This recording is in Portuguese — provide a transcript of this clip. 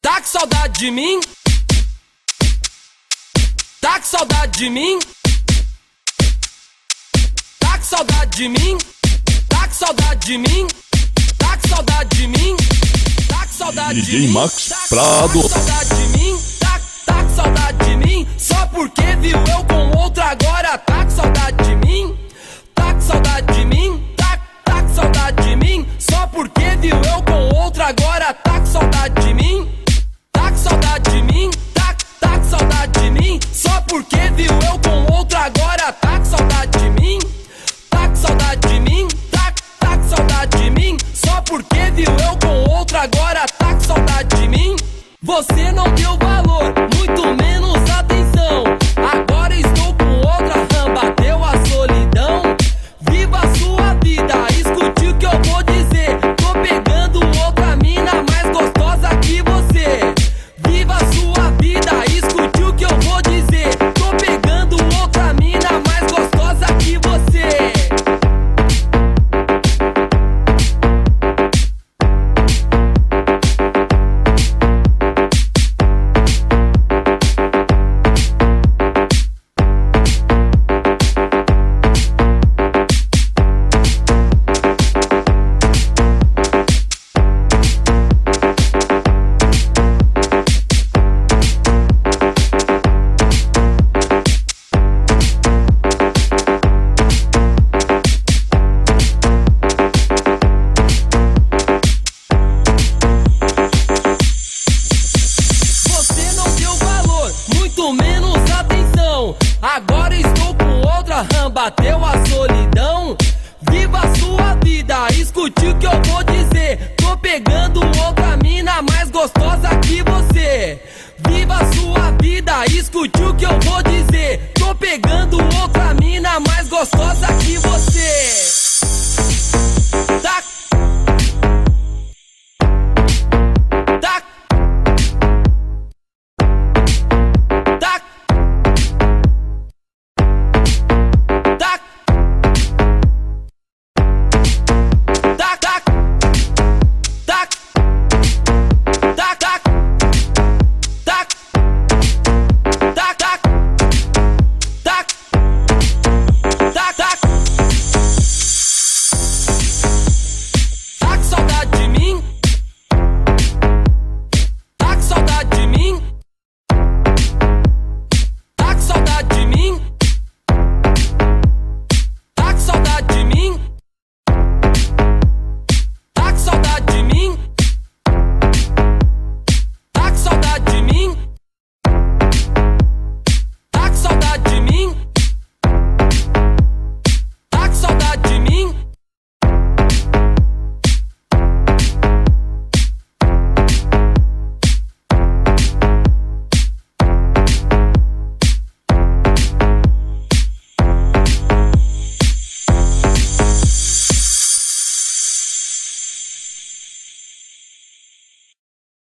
Tá com saudade de mim? Tá com saudade de mim? Tá com saudade de mim? Tá com saudade de mim? Tá com saudade de mim? Tá com saudade de mim? DJ Max Prado. Tá com saudade de mim? Tá com saudade de mim? Só porque viu eu com outra agora tá com saudade de mim? Tá com saudade de mim? Tá com saudade de mim? Só porque viu eu com outra agora tá com saudade de mim? Tá com saudade de mim? Tá com saudade de mim? Só porque viu eu com outra agora tá com saudade de mim? Tá com saudade de mim? Tá com saudade de mim? Só porque viu eu com outra agora tá com saudade de mim? Você não deu valor, muito menos atenção. Agora estou com outra, bateu a solidão. Viva a sua vida, escute o que eu vou dizer. Tô pegando outra mina mais gostosa que você. Viva a sua vida, escute o que eu vou dizer. Tô pegando outra mina mais gostosa que você. Menos atenção, agora estou com outra, bateu a solidão. Viva a sua vida, escute o que eu vou dizer. Tô pegando outra mina mais gostosa que você. Viva a sua vida, escute o que eu vou dizer. Tô pegando outra